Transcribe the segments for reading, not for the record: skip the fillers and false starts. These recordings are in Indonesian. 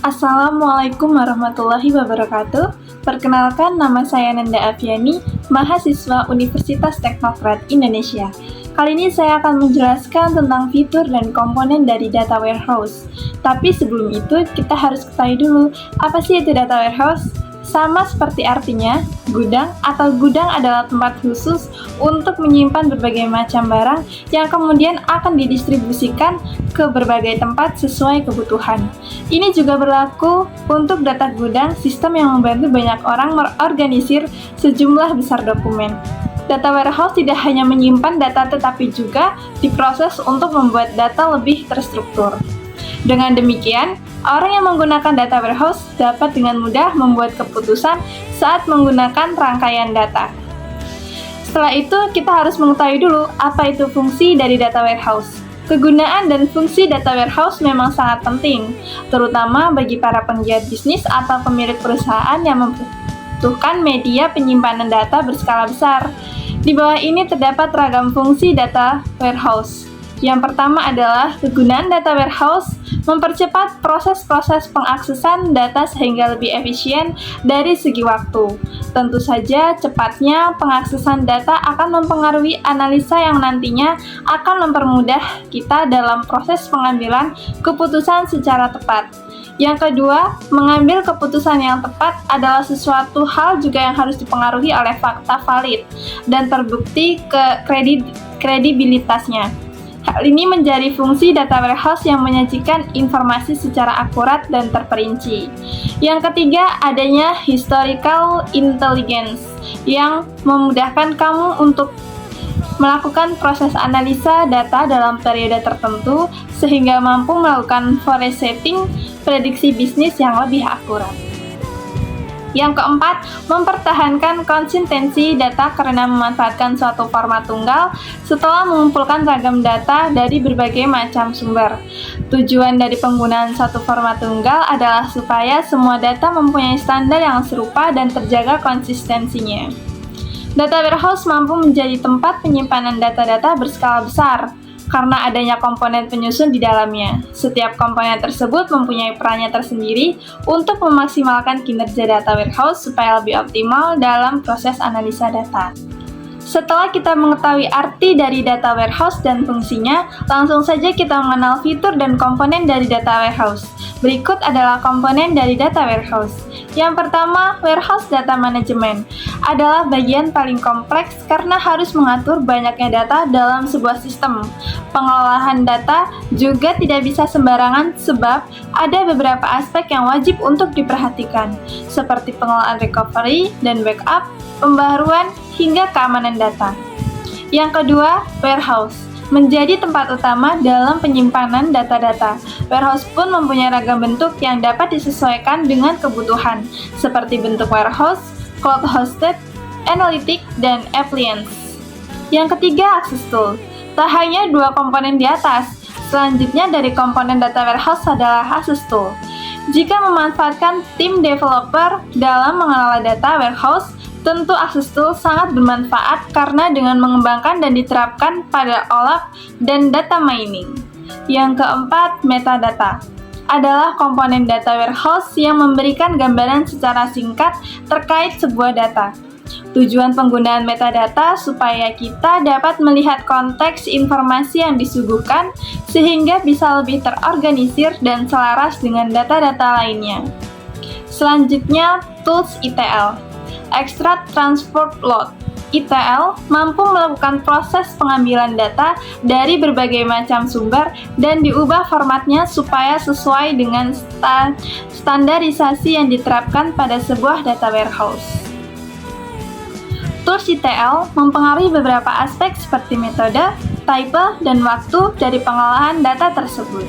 Assalamualaikum warahmatullahi wabarakatuh. Perkenalkan, nama saya Nanda Afiani, mahasiswa Universitas Teknokrat Indonesia. Kali ini saya akan menjelaskan tentang fitur dan komponen dari data warehouse. Tapi sebelum itu, kita harus ketahui dulu, apa sih itu data warehouse? Sama seperti artinya, gudang atau gudang adalah tempat khusus untuk menyimpan berbagai macam barang yang kemudian akan didistribusikan ke berbagai tempat sesuai kebutuhan. Ini juga berlaku untuk data gudang, sistem yang membantu banyak orang mengorganisir sejumlah besar dokumen. Data warehouse tidak hanya menyimpan data tetapi juga diproses untuk membuat data lebih terstruktur. Dengan demikian, orang yang menggunakan data warehouse dapat dengan mudah membuat keputusan saat menggunakan rangkaian data. Setelah itu, kita harus mengetahui dulu apa itu fungsi dari data warehouse. Kegunaan dan fungsi data warehouse memang sangat penting, terutama bagi para penggiat bisnis atau pemilik perusahaan yang membutuhkan media penyimpanan data berskala besar. Di bawah ini terdapat ragam fungsi data warehouse. Yang pertama adalah kegunaan data warehouse mempercepat proses-proses pengaksesan data sehingga lebih efisien dari segi waktu. Tentu saja, cepatnya pengaksesan data akan mempengaruhi analisa yang nantinya akan mempermudah kita dalam proses pengambilan keputusan secara tepat. Yang kedua, mengambil keputusan yang tepat adalah sesuatu hal juga yang harus dipengaruhi oleh fakta valid dan terbukti kredibilitasnya. Hal ini menjadi fungsi data warehouse yang menyajikan informasi secara akurat dan terperinci. Yang ketiga, adanya historical intelligence yang memudahkan kamu untuk melakukan proses analisa data dalam periode tertentu sehingga mampu melakukan forecasting prediksi bisnis yang lebih akurat. Yang keempat, mempertahankan konsistensi data karena memanfaatkan suatu format tunggal setelah mengumpulkan ragam data dari berbagai macam sumber. Tujuan dari penggunaan satu format tunggal adalah supaya semua data mempunyai standar yang serupa dan terjaga konsistensinya. Data warehouse mampu menjadi tempat penyimpanan data-data berskala besar karena adanya komponen penyusun di dalamnya. Setiap komponen tersebut mempunyai perannya tersendiri untuk memaksimalkan kinerja data warehouse supaya lebih optimal dalam proses analisa data. Setelah kita mengetahui arti dari data warehouse dan fungsinya, langsung saja kita mengenal fitur dan komponen dari data warehouse. Berikut adalah komponen dari data warehouse. Yang pertama, warehouse data management adalah bagian paling kompleks karena harus mengatur banyaknya data dalam sebuah sistem. Pengelolaan data juga tidak bisa sembarangan sebab ada beberapa aspek yang wajib untuk diperhatikan, seperti pengelolaan recovery dan backup, pembaharuan, hingga keamanan data. Yang kedua, warehouse menjadi tempat utama dalam penyimpanan data-data. Warehouse pun mempunyai ragam bentuk yang dapat disesuaikan dengan kebutuhan, seperti bentuk warehouse, cloud-hosted, analytic, dan appliance. Yang ketiga, access tool. Tak hanya dua komponen di atas, selanjutnya dari komponen data warehouse adalah access tool. Jika memanfaatkan tim developer dalam mengelola data warehouse, tentu access tool sangat bermanfaat karena dengan mengembangkan dan diterapkan pada OLAP dan data mining. Yang keempat, metadata adalah komponen data warehouse yang memberikan gambaran secara singkat terkait sebuah data. Tujuan penggunaan metadata supaya kita dapat melihat konteks informasi yang disuguhkan sehingga bisa lebih terorganisir dan selaras dengan data-data lainnya. Selanjutnya, tools ETL. Extract Transport Load ETL mampu melakukan proses pengambilan data dari berbagai macam sumber dan diubah formatnya supaya sesuai dengan standarisasi yang diterapkan pada sebuah data warehouse. Tools ETL mempengaruhi beberapa aspek seperti metode, type, dan waktu dari pengolahan data tersebut.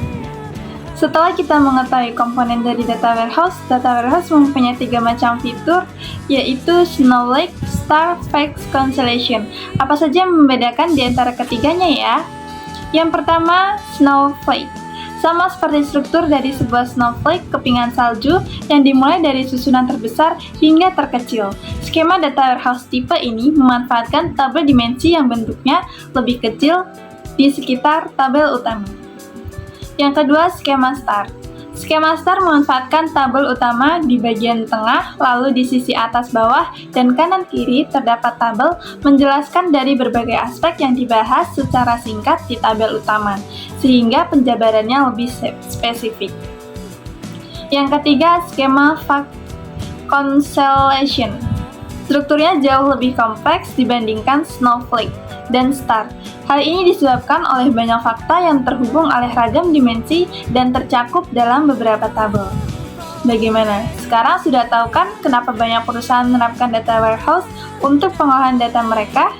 Setelah kita mengetahui komponen dari data warehouse mempunyai 3 macam fitur, yaitu Snowflake, Star, Flex, Constellation. Apa saja yang membedakan di antara ketiganya ya? Yang pertama, Snowflake. Sama seperti struktur dari sebuah snowflake, kepingan salju yang dimulai dari susunan terbesar hingga terkecil. Skema data warehouse tipe ini memanfaatkan tabel dimensi yang bentuknya lebih kecil di sekitar tabel utama. Yang kedua, skema Star. Skema STAR memanfaatkan tabel utama di bagian tengah, lalu di sisi atas bawah dan kanan kiri terdapat tabel menjelaskan dari berbagai aspek yang dibahas secara singkat di tabel utama, sehingga penjabarannya lebih spesifik. Yang ketiga, skema Constellation. Strukturnya jauh lebih kompleks dibandingkan Snowflake dan STAR. Hal ini disebabkan oleh banyak fakta yang terhubung oleh ragam dimensi dan tercakup dalam beberapa tabel. Bagaimana? Sekarang sudah tahu kan kenapa banyak perusahaan menerapkan data warehouse untuk pengolahan data mereka?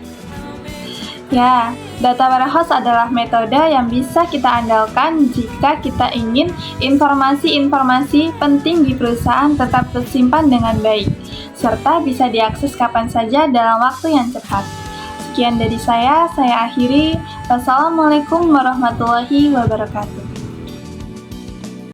Ya, data warehouse adalah metode yang bisa kita andalkan jika kita ingin informasi-informasi penting di perusahaan tetap tersimpan dengan baik, serta bisa diakses kapan saja dalam waktu yang cepat. Sekian dari saya akhiri. Wassalamualaikum warahmatullahi wabarakatuh.